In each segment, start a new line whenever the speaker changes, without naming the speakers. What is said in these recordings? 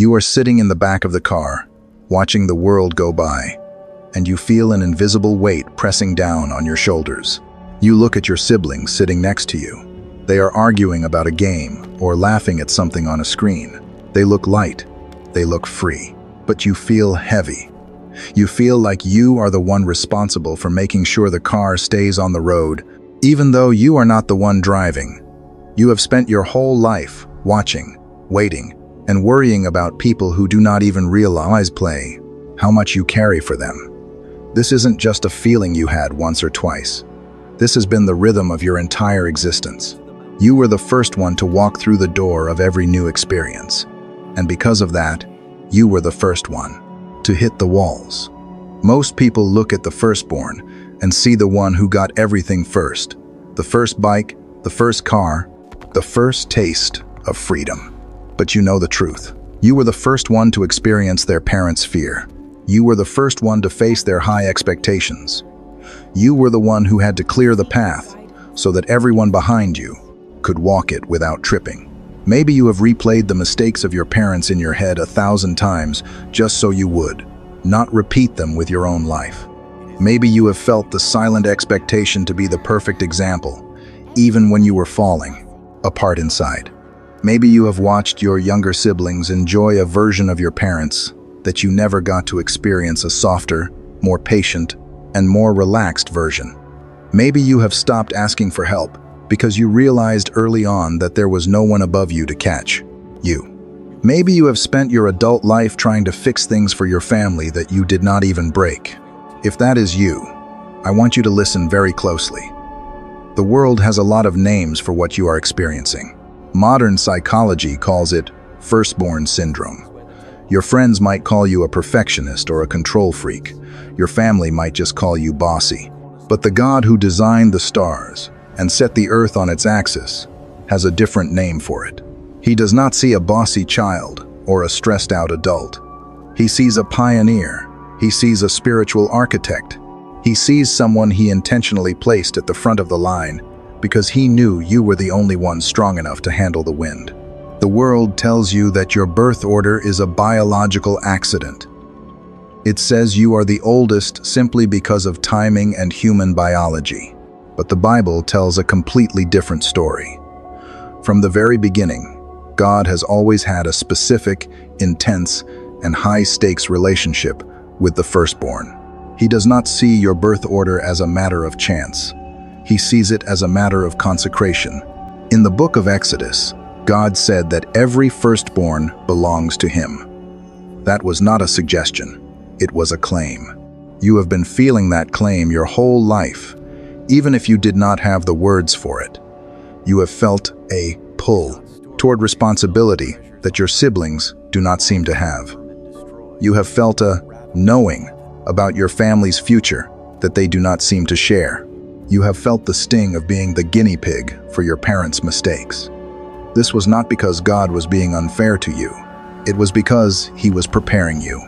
You are sitting in the back of the car, watching the world go by, and you feel an invisible weight pressing down on your shoulders. You look at your siblings sitting next to you. They are arguing about a game or laughing at something on a screen. They look light. They look free. But you feel heavy. You feel like you are the one responsible for making sure the car stays on the road, even though you are not the one driving. You have spent your whole life watching, waiting, and worrying about people who do not even realize how much you carry for them. This isn't just a feeling you had once or twice. This has been the rhythm of your entire existence. You were the first one to walk through the door of every new experience. And because of that, you were the first one to hit the walls. Most people look at the firstborn and see the one who got everything first. The first bike, the first car, the first taste of freedom. But you know the truth. You were the first one to experience their parents' fear. You were the first one to face their high expectations. You were the one who had to clear the path so that everyone behind you could walk it without tripping. Maybe you have replayed the mistakes of your parents in your head 1,000 times just so you would not repeat them with your own life. Maybe you have felt the silent expectation to be the perfect example, even when you were falling apart inside. Maybe you have watched your younger siblings enjoy a version of your parents that you never got to experience, a softer, more patient, and more relaxed version. Maybe you have stopped asking for help because you realized early on that there was no one above you to catch you. Maybe you have spent your adult life trying to fix things for your family that you did not even break. If that is you, I want you to listen very closely. The world has a lot of names for what you are experiencing. Modern psychology calls it firstborn syndrome. Your friends might call you a perfectionist or a control freak. Your family might just call you bossy. But the God who designed the stars and set the earth on its axis has a different name for it. He does not see a bossy child or a stressed-out adult. He sees a pioneer. He sees a spiritual architect. He sees someone he intentionally placed at the front of the line because he knew you were the only one strong enough to handle the wind. The world tells you that your birth order is a biological accident. It says you are the oldest simply because of timing and human biology. But the Bible tells a completely different story. From the very beginning, God has always had a specific, intense, and high-stakes relationship with the firstborn. He does not see your birth order as a matter of chance. He sees it as a matter of consecration. In the book of Exodus, God said that every firstborn belongs to him. That was not a suggestion. It was a claim. You have been feeling that claim your whole life, even if you did not have the words for it. You have felt a pull toward responsibility that your siblings do not seem to have. You have felt a knowing about your family's future that they do not seem to share. You have felt the sting of being the guinea pig for your parents' mistakes. This was not because God was being unfair to you. It was because he was preparing you.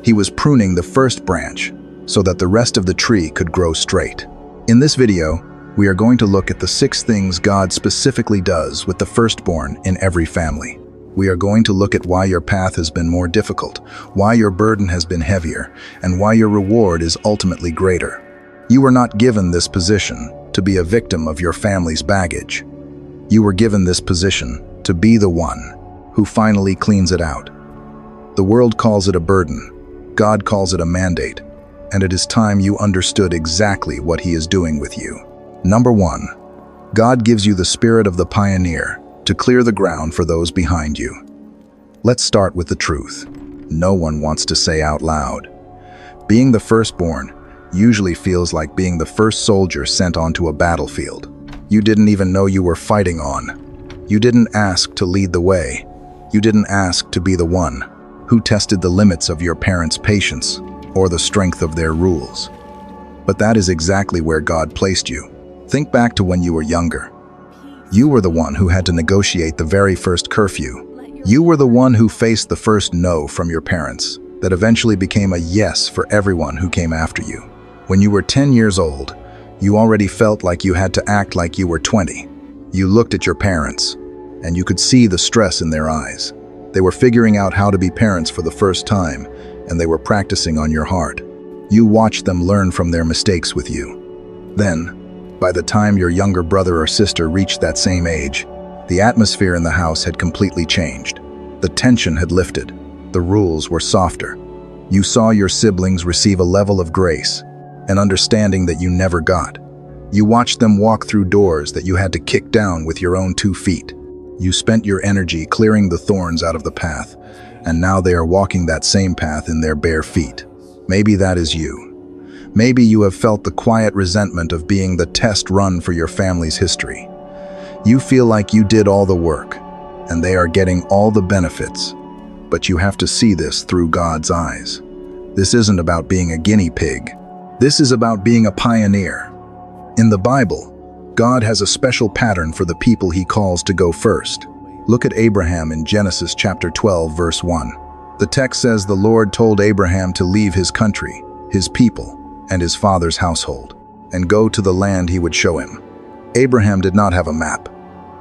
He was pruning the first branch so that the rest of the tree could grow straight. In this video, we are going to look at the 6 things God specifically does with the firstborn in every family. We are going to look at why your path has been more difficult, why your burden has been heavier, and why your reward is ultimately greater. You were not given this position to be a victim of your family's baggage. You were given this position to be the one who finally cleans it out. The world calls it a burden. God calls it a mandate. And it is time you understood exactly what he is doing with you. Number 1, God gives you the spirit of the pioneer to clear the ground for those behind you. Let's start with the truth. No one wants to say out loud. Being the firstborn usually feels like being the first soldier sent onto a battlefield. You didn't even know you were fighting on. You didn't ask to lead the way. You didn't ask to be the one who tested the limits of your parents' patience or the strength of their rules. But that is exactly where God placed you. Think back to when you were younger. You were the one who had to negotiate the very first curfew. You were the one who faced the first no from your parents that eventually became a yes for everyone who came after you. When you were 10 years old, you already felt like you had to act like you were 20. You looked at your parents, and you could see the stress in their eyes. They were figuring out how to be parents for the first time, and they were practicing on your heart. You watched them learn from their mistakes with you. Then, by the time your younger brother or sister reached that same age, the atmosphere in the house had completely changed. The tension had lifted. The rules were softer. You saw your siblings receive a level of grace, an understanding that you never got. You watched them walk through doors that you had to kick down with your own 2 feet. You spent your energy clearing the thorns out of the path, and now they are walking that same path in their bare feet. Maybe that is you. Maybe you have felt the quiet resentment of being the test run for your family's history. You feel like you did all the work, and they are getting all the benefits. But you have to see this through God's eyes. This isn't about being a guinea pig. This is about being a pioneer. In the Bible, God has a special pattern for the people he calls to go first. Look at Abraham in Genesis chapter 12, verse 1. The text says the Lord told Abraham to leave his country, his people, and his father's household, and go to the land he would show him. Abraham did not have a map.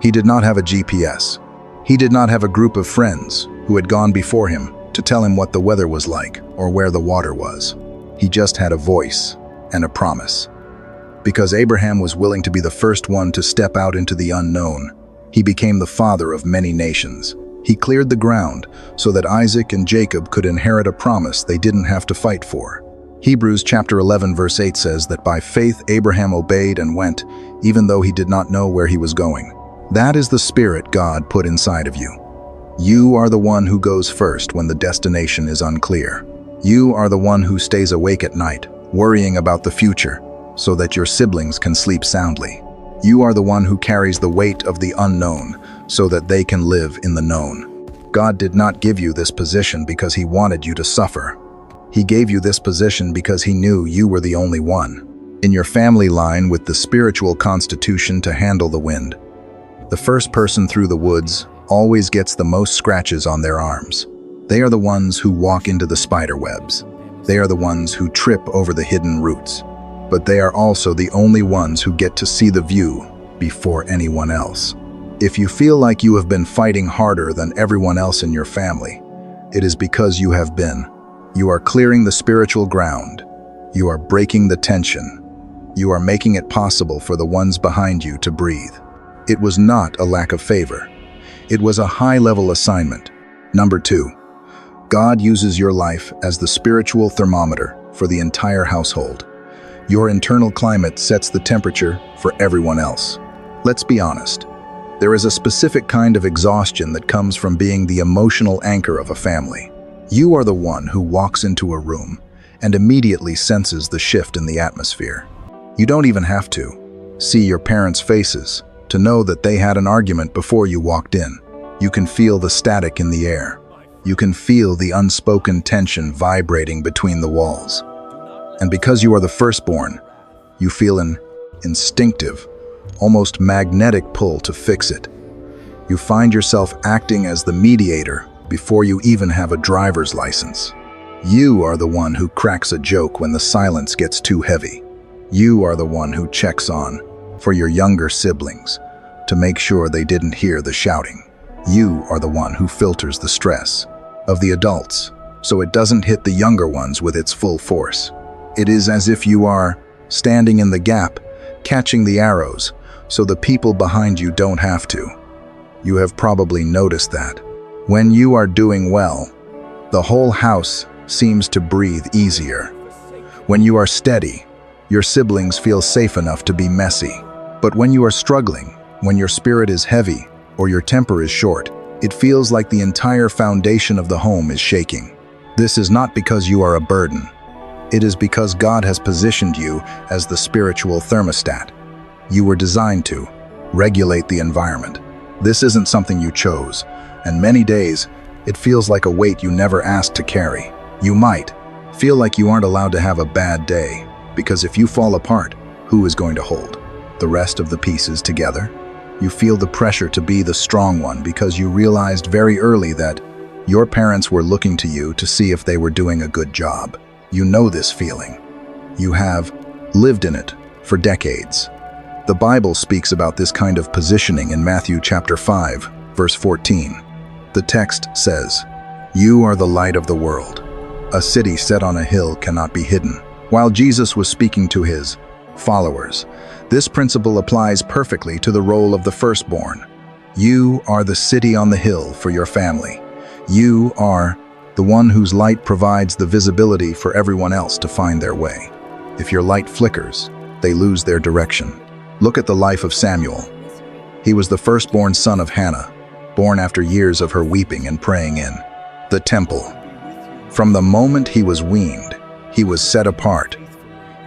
He did not have a GPS. He did not have a group of friends who had gone before him to tell him what the weather was like or where the water was. He just had a voice and a promise. Because Abraham was willing to be the first one to step out into the unknown, he became the father of many nations. He cleared the ground so that Isaac and Jacob could inherit a promise they didn't have to fight for. Hebrews chapter 11 verse 8 says that by faith Abraham obeyed and went, even though he did not know where he was going. That is the spirit God put inside of you. You are the one who goes first when the destination is unclear. You are the one who stays awake at night, worrying about the future, so that your siblings can sleep soundly. You are the one who carries the weight of the unknown, so that they can live in the known. God did not give you this position because he wanted you to suffer. He gave you this position because he knew you were the only one in your family line with the spiritual constitution to handle the wind. The first person through the woods always gets the most scratches on their arms. They are the ones who walk into the spider webs. They are the ones who trip over the hidden roots. But they are also the only ones who get to see the view before anyone else. If you feel like you have been fighting harder than everyone else in your family, it is because you have been. You are clearing the spiritual ground. You are breaking the tension. You are making it possible for the ones behind you to breathe. It was not a lack of favor. It was a high-level assignment. Number 2, God uses your life as the spiritual thermometer for the entire household. Your internal climate sets the temperature for everyone else. Let's be honest. There is a specific kind of exhaustion that comes from being the emotional anchor of a family. You are the one who walks into a room and immediately senses the shift in the atmosphere. You don't even have to see your parents' faces to know that they had an argument before you walked in. You can feel the static in the air. You can feel the unspoken tension vibrating between the walls. And because you are the firstborn, you feel an instinctive, almost magnetic pull to fix it. You find yourself acting as the mediator before you even have a driver's license. You are the one who cracks a joke when the silence gets too heavy. You are the one who checks on for your younger siblings to make sure they didn't hear the shouting. You are the one who filters the stress of the adults so it doesn't hit the younger ones with its full force. It is as if you are standing in the gap, catching the arrows, so the people behind you don't have to. You have probably noticed that. When you are doing well, the whole house seems to breathe easier. When you are steady, your siblings feel safe enough to be messy. But when you are struggling, when your spirit is heavy or your temper is short, it feels like the entire foundation of the home is shaking. This is not because you are a burden. It is because God has positioned you as the spiritual thermostat. You were designed to regulate the environment. This isn't something you chose, and many days it feels like a weight you never asked to carry. You might feel like you aren't allowed to have a bad day, because if you fall apart, who is going to hold the rest of the pieces together? You feel the pressure to be the strong one because you realized very early that your parents were looking to you to see if they were doing a good job. You know this feeling. You have lived in it for decades. The Bible speaks about this kind of positioning in Matthew chapter 5, verse 14. The text says, "You are the light of the world. A city set on a hill cannot be hidden." While Jesus was speaking to his followers, this principle applies perfectly to the role of the firstborn. You are the city on the hill for your family. You are the one whose light provides the visibility for everyone else to find their way. If your light flickers, they lose their direction. Look at the life of Samuel. He was the firstborn son of Hannah, born after years of her weeping and praying in the temple. From the moment he was weaned, he was set apart.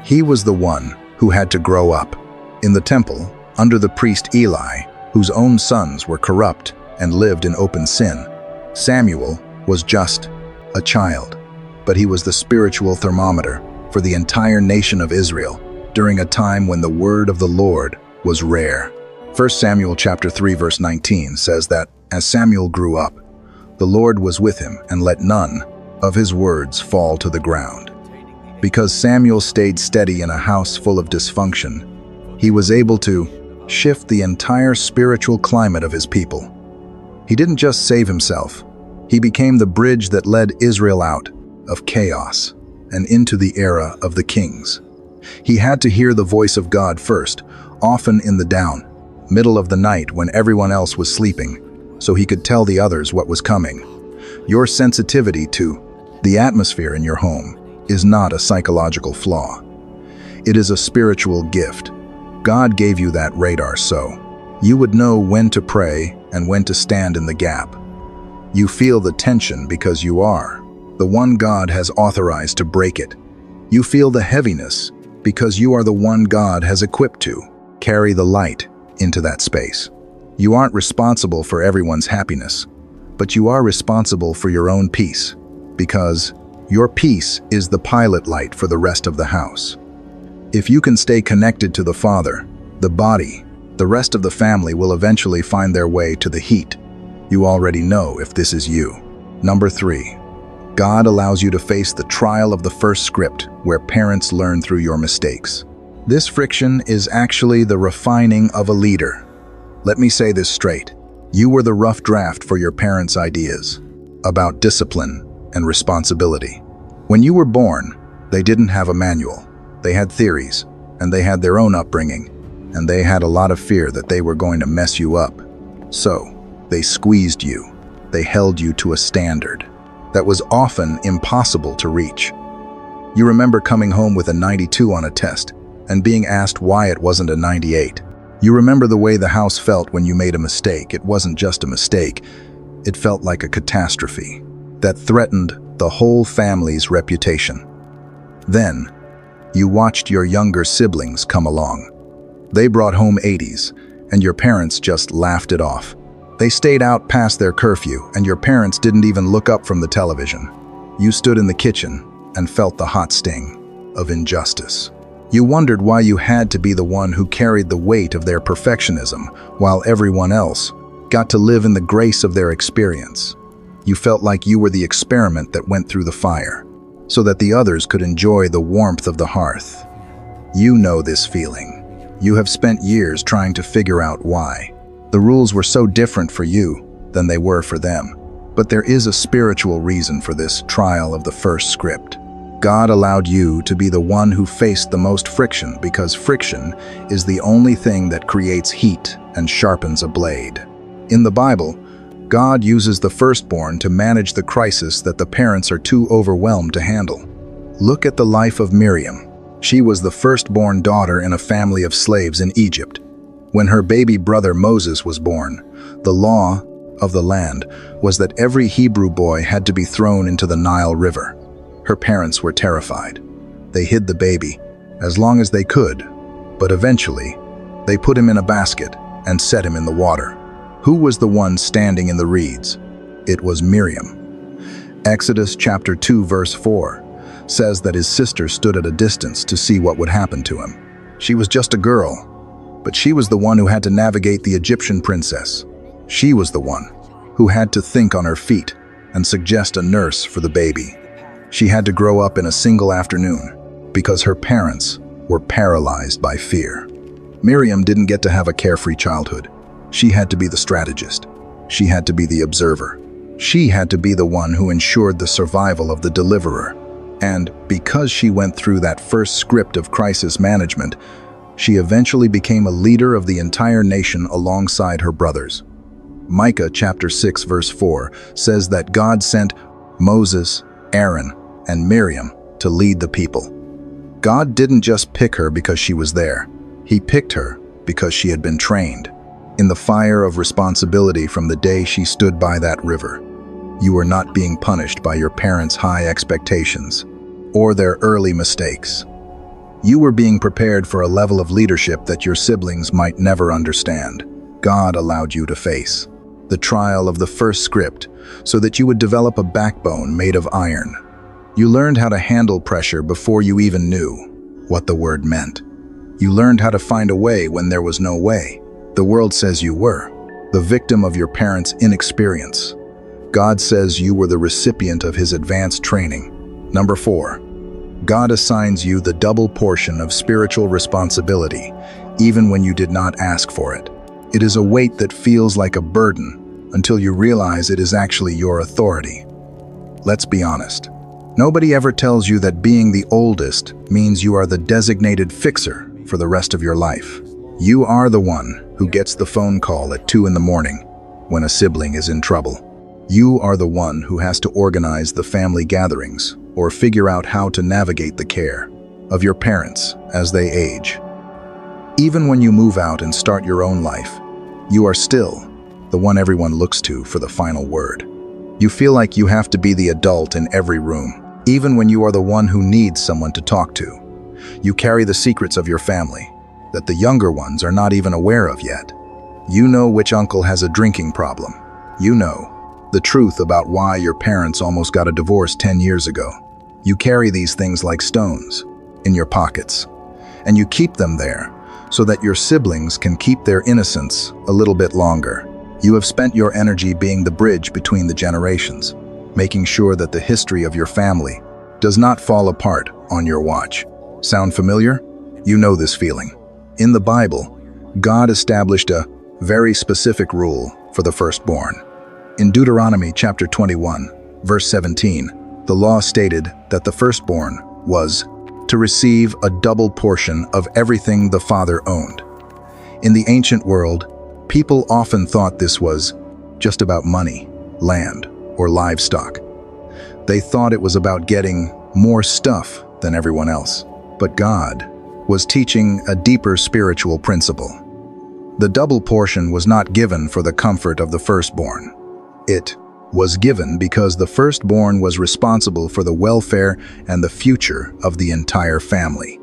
He was the one who had to grow up in the temple under the priest Eli, whose own sons were corrupt and lived in open sin. Samuel was just a child, but he was the spiritual thermometer for the entire nation of Israel during a time when the word of the Lord was rare. 1 Samuel chapter 3 verse 19 says that as Samuel grew up, the Lord was with him and let none of his words fall to the ground. Because Samuel stayed steady in a house full of dysfunction, he was able to shift the entire spiritual climate of his people. He didn't just save himself, he became the bridge that led Israel out of chaos and into the era of the kings. He had to hear the voice of God first, often in the middle of the night when everyone else was sleeping, so he could tell the others what was coming. Your sensitivity to the atmosphere in your home is not a psychological flaw. It is a spiritual gift. God gave you that radar so you would know when to pray and when to stand in the gap. You feel the tension because you are the one God has authorized to break it. You feel the heaviness because you are the one God has equipped to carry the light into that space. You aren't responsible for everyone's happiness, but you are responsible for your own peace, because your peace is the pilot light for the rest of the house. If you can stay connected to the Father, the body, the rest of the family will eventually find their way to the heat. You already know if this is you. Number 3, God allows you to face the trial of the first script, where parents learn through your mistakes. This friction is actually the refining of a leader. Let me say this straight. You were the rough draft for your parents' ideas about discipline and responsibility. When you were born, they didn't have a manual. They had theories, and they had their own upbringing, and they had a lot of fear that they were going to mess you up. So, they squeezed you. They held you to a standard that was often impossible to reach. You remember coming home with a 92 on a test and being asked why it wasn't a 98. You remember the way the house felt when you made a mistake. It wasn't just a mistake. It felt like a catastrophe that threatened the whole family's reputation. Then, you watched your younger siblings come along. They brought home 80s, and your parents just laughed it off. They stayed out past their curfew, and your parents didn't even look up from the television. You stood in the kitchen and felt the hot sting of injustice. You wondered why you had to be the one who carried the weight of their perfectionism, while everyone else got to live in the grace of their experience. You felt like you were the experiment that went through the fire, so that the others could enjoy the warmth of the hearth. You know this feeling. You have spent years trying to figure out why. The rules were so different for you than they were for them. But there is a spiritual reason for this trial of the first script. God allowed you to be the one who faced the most friction, because friction is the only thing that creates heat and sharpens a blade. In the Bible, God uses the firstborn to manage the crisis that the parents are too overwhelmed to handle. Look at the life of Miriam. She was the firstborn daughter in a family of slaves in Egypt. When her baby brother Moses was born, the law of the land was that every Hebrew boy had to be thrown into the Nile River. Her parents were terrified. They hid the baby as long as they could, but eventually, they put him in a basket and set him in the water. Who was the one standing in the reeds? It was Miriam. Exodus chapter 2 verse 4 says that his sister stood at a distance to see what would happen to him. She was just a girl, but she was the one who had to navigate the Egyptian princess. She was the one who had to think on her feet and suggest a nurse for the baby. She had to grow up in a single afternoon because her parents were paralyzed by fear. Miriam didn't get to have a carefree childhood. She had to be the strategist. She had to be the observer. She had to be the one who ensured the survival of the deliverer. And because she went through that first script of crisis management, she eventually became a leader of the entire nation alongside her brothers. Micah chapter 6 verse 4 says that God sent Moses, Aaron, and Miriam to lead the people. God didn't just pick her because she was there. He picked her because she had been trained in the fire of responsibility from the day she stood by that river. You were not being punished by your parents' high expectations or their early mistakes. You were being prepared for a level of leadership that your siblings might never understand. God allowed you to face the trial of the first script so that you would develop a backbone made of iron. You learned how to handle pressure before you even knew what the word meant. You learned how to find a way when there was no way. The world says you were the victim of your parents' inexperience. God says you were the recipient of his advanced training. Number 4, God assigns you the double portion of spiritual responsibility, even when you did not ask for it. It is a weight that feels like a burden until you realize it is actually your authority. Let's be honest. Nobody ever tells you that being the oldest means you are the designated fixer for the rest of your life. You are the one who gets the phone call at 2 in the morning when a sibling is in trouble. You are the one who has to organize the family gatherings or figure out how to navigate the care of your parents as they age. Even when you move out and start your own life, you are still the one everyone looks to for the final word. You feel like you have to be the adult in every room, even when you are the one who needs someone to talk to. You carry the secrets of your family that the younger ones are not even aware of yet. You know which uncle has a drinking problem. You know the truth about why your parents almost got a divorce 10 years ago. You carry these things like stones in your pockets, and you keep them there so that your siblings can keep their innocence a little bit longer. You have spent your energy being the bridge between the generations, making sure that the history of your family does not fall apart on your watch. Sound familiar? You know this feeling. In the Bible, God established a very specific rule for the firstborn. In Deuteronomy chapter 21, verse 17, the law stated that the firstborn was to receive a double portion of everything the father owned. In the ancient world, people often thought this was just about money, land, or livestock. They thought it was about getting more stuff than everyone else. But God was teaching a deeper spiritual principle. The double portion was not given for the comfort of the firstborn. It was given because the firstborn was responsible for the welfare and the future of the entire family.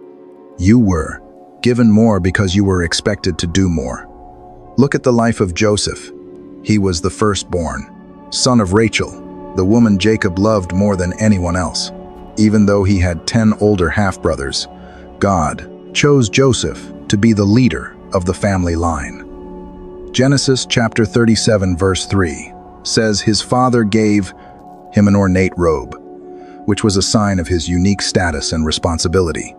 You were given more because you were expected to do more. Look at the life of Joseph. He was the firstborn, son of Rachel, the woman Jacob loved more than anyone else. Even though he had 10 older half-brothers, God chose Joseph to be the leader of the family line. Genesis chapter 37 verse 3 says his father gave him an ornate robe, which was a sign of his unique status and responsibility.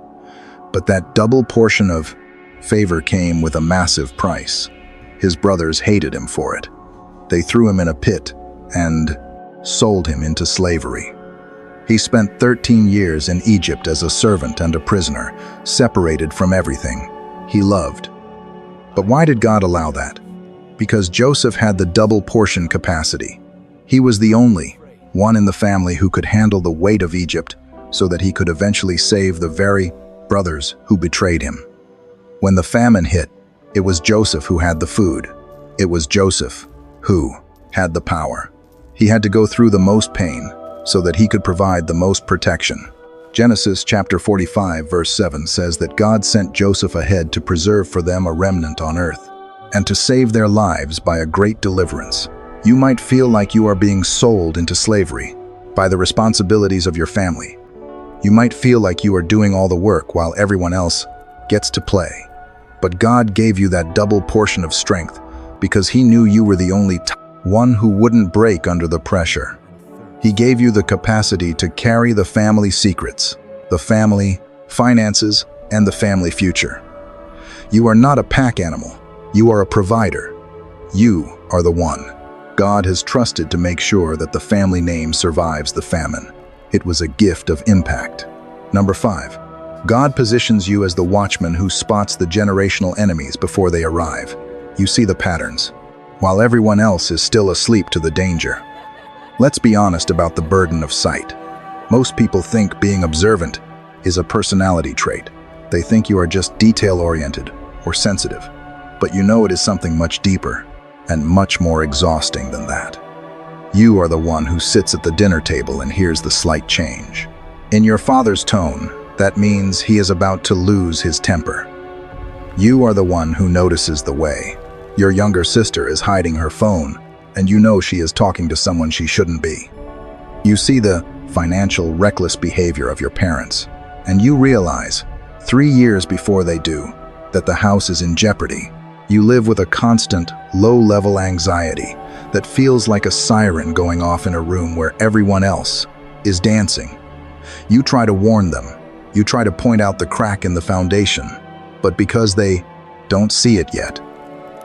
But that double portion of favor came with a massive price. His brothers hated him for it. They threw him in a pit and sold him into slavery. He spent 13 years in Egypt as a servant and a prisoner, separated from everything he loved. But why did God allow that? Because Joseph had the double portion capacity. He was the only one in the family who could handle the weight of Egypt so that he could eventually save the very brothers who betrayed him. When the famine hit, it was Joseph who had the food. It was Joseph who had the power. He had to go through the most pain so that he could provide the most protection. Genesis chapter 45 verse 7 says that God sent Joseph ahead to preserve for them a remnant on earth and to save their lives by a great deliverance. You might feel like you are being sold into slavery by the responsibilities of your family. You might feel like you are doing all the work while everyone else gets to play. But God gave you that double portion of strength because he knew you were the only one who wouldn't break under the pressure. He gave you the capacity to carry the family secrets, the family finances, and the family future. You are not a pack animal. You are a provider. You are the one God has trusted to make sure that the family name survives the famine. It was a gift of impact. Number 5. God positions you as the watchman who spots the generational enemies before they arrive. You see the patterns, while everyone else is still asleep to the danger. Let's be honest about the burden of sight. Most people think being observant is a personality trait. They think you are just detail-oriented or sensitive, but you know it is something much deeper and much more exhausting than that. You are the one who sits at the dinner table and hears the slight change. In your father's tone, that means he is about to lose his temper. You are the one who notices the way your younger sister is hiding her phone, and you know she is talking to someone she shouldn't be. You see the financial reckless behavior of your parents, and you realize, 3 years before they do, that the house is in jeopardy. You live with a constant, low-level anxiety that feels like a siren going off in a room where everyone else is dancing. You try to warn them. You try to point out the crack in the foundation, but because they don't see it yet,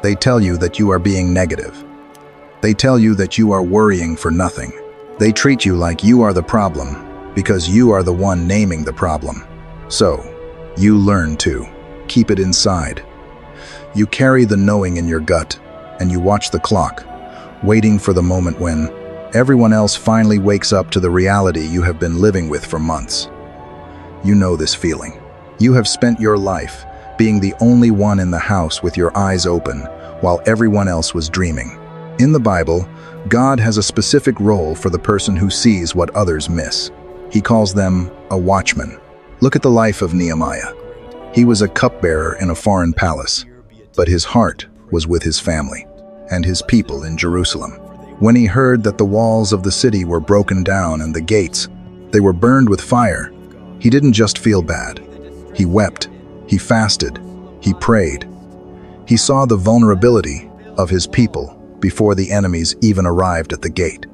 they tell you that you are being negative. They tell you that you are worrying for nothing. They treat you like you are the problem because you are the one naming the problem. So, you learn to keep it inside. You carry the knowing in your gut, and you watch the clock, waiting for the moment when everyone else finally wakes up to the reality you have been living with for months. You know this feeling. You have spent your life being the only one in the house with your eyes open while everyone else was dreaming. In the Bible, God has a specific role for the person who sees what others miss. He calls them a watchman. Look at the life of Nehemiah. He was a cupbearer in a foreign palace, but his heart was with his family and his people in Jerusalem. When he heard that the walls of the city were broken down and the gates, they were burned with fire, he didn't just feel bad. He wept, he fasted, he prayed. He saw the vulnerability of his people before the enemies even arrived at the gate.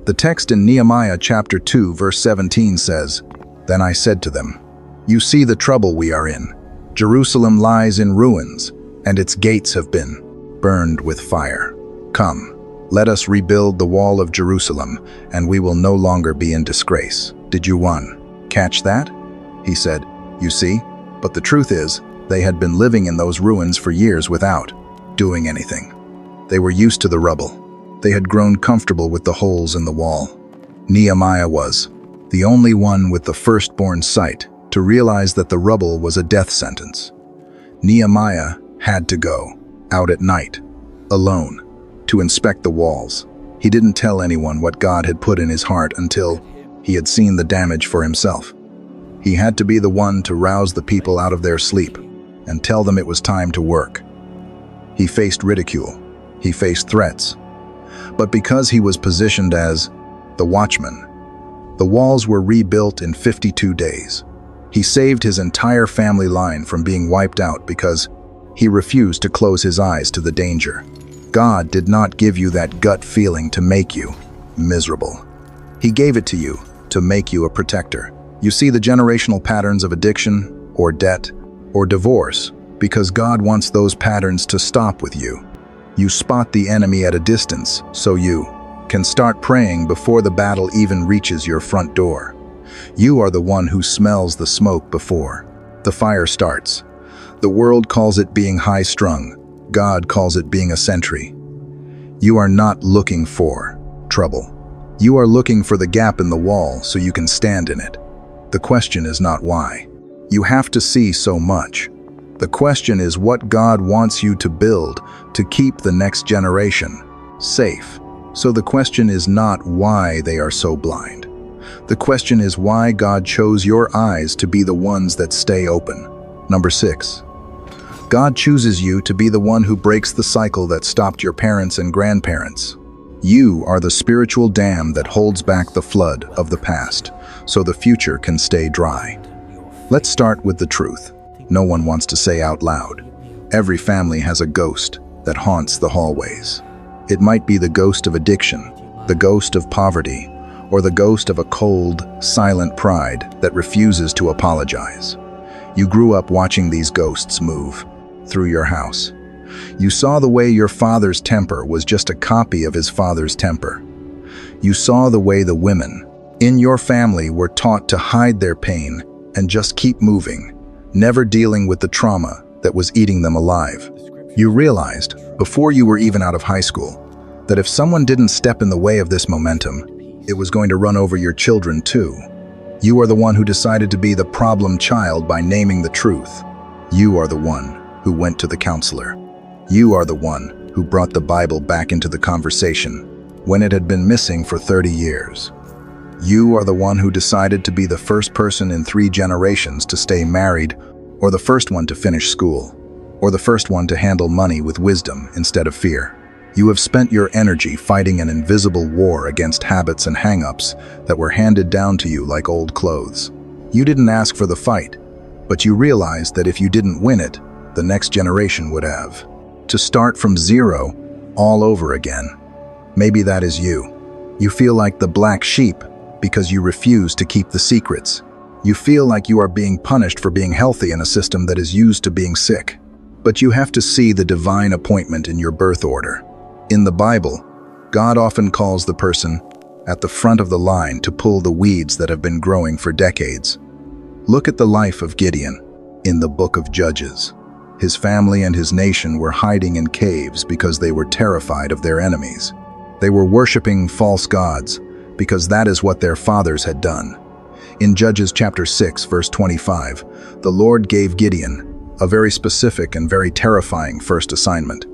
The text in Nehemiah chapter 2 verse 17 says, "Then I said to them, 'You see the trouble we are in. Jerusalem lies in ruins, and its gates have been burned with fire. Come, let us rebuild the wall of Jerusalem, and we will no longer be in disgrace.'" Did you catch that? He said, "You see, but the truth is, they had been living in those ruins for years without doing anything. They were used to the rubble. They had grown comfortable with the holes in the wall. Nehemiah was the only one with the firstborn sight to realize that the rubble was a death sentence. Nehemiah had to go out at night, alone, to inspect the walls. He didn't tell anyone what God had put in his heart until he had seen the damage for himself. He had to be the one to rouse the people out of their sleep and tell them it was time to work. He faced ridicule. He faced threats. But because he was positioned as the watchman, the walls were rebuilt in 52 days. He saved his entire family line from being wiped out because he refused to close his eyes to the danger. God did not give you that gut feeling to make you miserable. He gave it to you to make you a protector. You see the generational patterns of addiction or debt or divorce because God wants those patterns to stop with you. You spot the enemy at a distance so you can start praying before the battle even reaches your front door. You are the one who smells the smoke before the fire starts. The world calls it being high-strung. God calls it being a sentry. You are not looking for trouble. You are looking for the gap in the wall so you can stand in it. The question is not why you have to see so much. The question is what God wants you to build to keep the next generation safe. So the question is not why they are so blind. The question is why God chose your eyes to be the ones that stay open. Number 6. God chooses you to be the one who breaks the cycle that stopped your parents and grandparents. You are the spiritual dam that holds back the flood of the past, so the future can stay dry. Let's start with the truth. No one wants to say out loud. Every family has a ghost that haunts the hallways. It might be the ghost of addiction, the ghost of poverty, or the ghost of a cold, silent pride that refuses to apologize. You grew up watching these ghosts move through your house. You saw the way your father's temper was just a copy of his father's temper. You saw the way the women in your family were taught to hide their pain and just keep moving, never dealing with the trauma that was eating them alive. You realized, before you were even out of high school, that if someone didn't step in the way of this momentum, it was going to run over your children too. You are the one who decided to be the problem child by naming the truth. You are the one who went to the counselor. You are the one who brought the Bible back into the conversation when it had been missing for 30 years. You are the one who decided to be the first person in 3 generations to stay married, or the first one to finish school, or the first one to handle money with wisdom instead of fear. You have spent your energy fighting an invisible war against habits and hang-ups that were handed down to you like old clothes. You didn't ask for the fight, but you realized that if you didn't win it, the next generation would have. To start from zero, all over again. Maybe that is you. You feel like the black sheep because you refuse to keep the secrets. You feel like you are being punished for being healthy in a system that is used to being sick. But you have to see the divine appointment in your birth order. In the Bible, God often calls the person at the front of the line to pull the weeds that have been growing for decades. Look at the life of Gideon in the book of Judges. His family and his nation were hiding in caves because they were terrified of their enemies. They were worshiping false gods because that is what their fathers had done. In Judges chapter 6, verse 25, the Lord gave Gideon a very specific and very terrifying first assignment.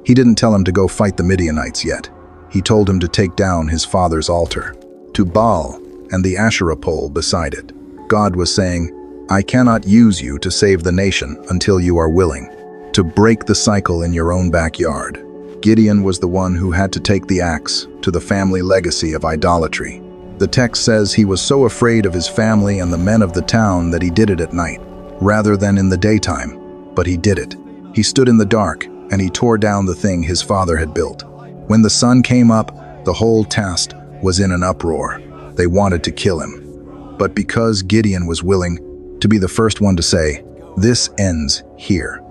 He didn't tell him to go fight the Midianites yet. He told him to take down his father's altar, to Baal and the Asherah pole beside it. God was saying, I cannot use you to save the nation until you are willing to break the cycle in your own backyard. Gideon was the one who had to take the axe to the family legacy of idolatry. The text says he was so afraid of his family and the men of the town that he did it at night, rather than in the daytime. But he did it. He stood in the dark, and he tore down the thing his father had built. When the sun came up, the whole town was in an uproar. They wanted to kill him. But because Gideon was willing to be the first one to say, "This ends here,"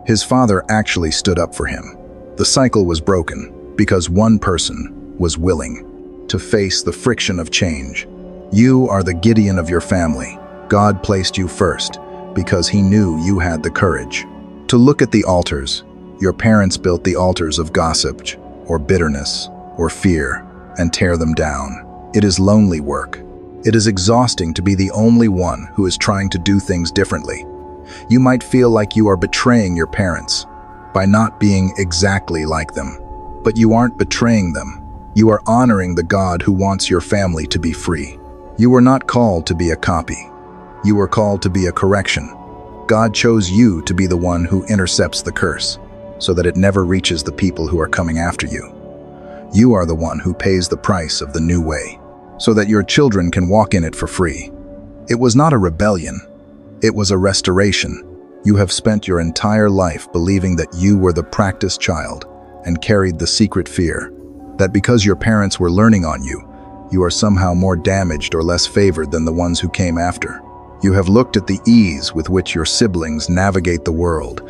his father actually stood up for him. The cycle was broken because one person was willing to face the friction of change. You are the Gideon of your family. God placed you first because he knew you had the courage to look at the altars. Your parents built the altars of gossip, or bitterness, or fear, and tear them down. It is lonely work. It is exhausting to be the only one who is trying to do things differently. You might feel like you are betraying your parents by not being exactly like them. But you aren't betraying them. You are honoring the God who wants your family to be free. You were not called to be a copy. You were called to be a correction. God chose you to be the one who intercepts the curse, so that it never reaches the people who are coming after you. You are the one who pays the price of the new way, so that your children can walk in it for free. It was not a rebellion. It was a restoration. You have spent your entire life believing that you were the practiced child and carried the secret fear that because your parents were learning on you, you are somehow more damaged or less favored than the ones who came after. You have looked at the ease with which your siblings navigate the world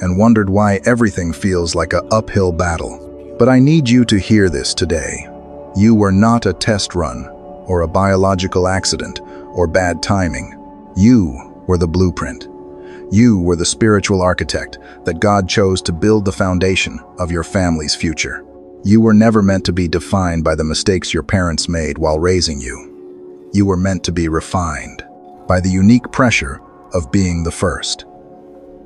and wondered why everything feels like an uphill battle. But I need you to hear this today. You were not a test run or a biological accident or bad timing. You were the blueprint. You were the spiritual architect that God chose to build the foundation of your family's future. You were never meant to be defined by the mistakes your parents made while raising you. You were meant to be refined by the unique pressure of being the first.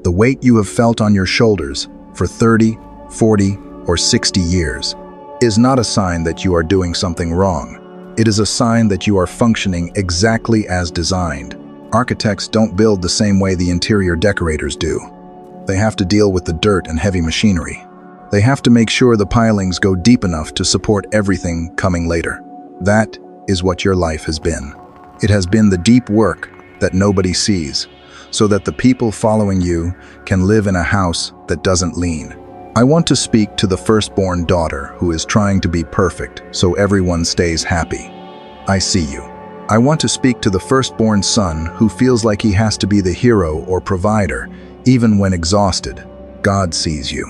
The weight you have felt on your shoulders for 30, 40, or 60 years is not a sign that you are doing something wrong. It is a sign that you are functioning exactly as designed. Architects don't build the same way the interior decorators do. They have to deal with the dirt and heavy machinery. They have to make sure the pilings go deep enough to support everything coming later. That is what your life has been. It has been the deep work that nobody sees, so that the people following you can live in a house that doesn't lean. I want to speak to the firstborn daughter who is trying to be perfect so everyone stays happy. I see you. I want to speak to the firstborn son who feels like he has to be the hero or provider, even when exhausted. God sees you.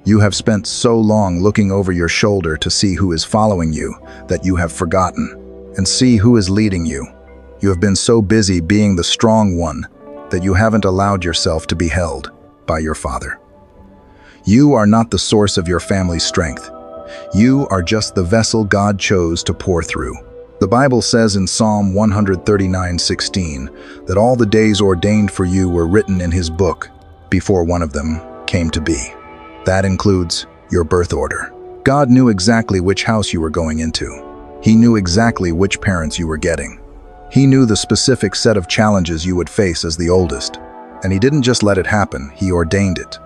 You have spent so long looking over your shoulder to see who is following you that you have forgotten, and see who is leading you. You have been so busy being the strong one that you haven't allowed yourself to be held by your Father. You are not the source of your family's strength. You are just the vessel God chose to pour through. The Bible says in Psalm 139:16 that all the days ordained for you were written in His book before one of them came to be. That includes your birth order. God knew exactly which house you were going into. He knew exactly which parents you were getting. He knew the specific set of challenges you would face as the oldest. And He didn't just let it happen, He ordained it.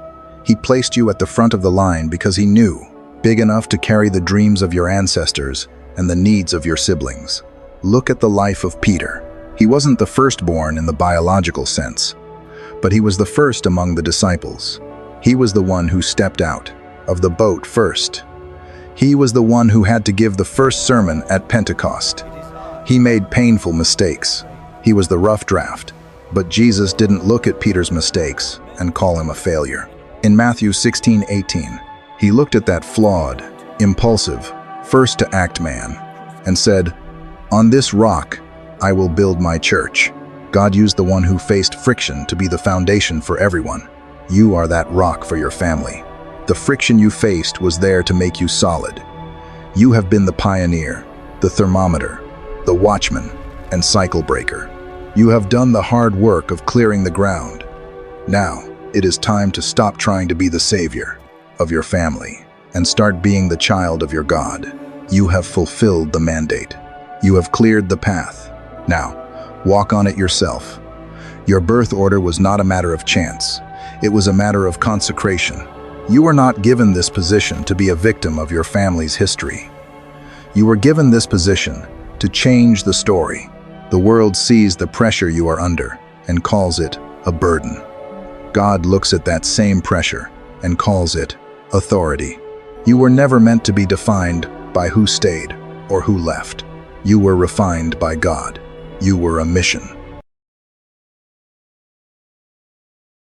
He placed you at the front of the line because He knew, big enough to carry the dreams of your ancestors and the needs of your siblings. Look at the life of Peter. He wasn't the firstborn in the biological sense, but he was the first among the disciples. He was the one who stepped out of the boat first. He was the one who had to give the first sermon at Pentecost. He made painful mistakes. He was the rough draft, but Jesus didn't look at Peter's mistakes and call him a failure. In Matthew 16:18, He looked at that flawed, impulsive, first-to-act man and said, "On this rock I will build my church." God used the one who faced friction to be the foundation for everyone. You are that rock for your family. The friction you faced was there to make you solid. You have been the pioneer, the thermometer, the watchman, and cycle breaker. You have done the hard work of clearing the ground. Now, it is time to stop trying to be the savior of your family and start being the child of your God. You have fulfilled the mandate. You have cleared the path. Now, walk on it yourself. Your birth order was not a matter of chance. It was a matter of consecration. You were not given this position to be a victim of your family's history. You were given this position to change the story. The world sees the pressure you are under and calls it a burden. God looks at that same pressure and calls it authority. You were never meant to be defined by who stayed or who left. You were refined by God. You were a mission.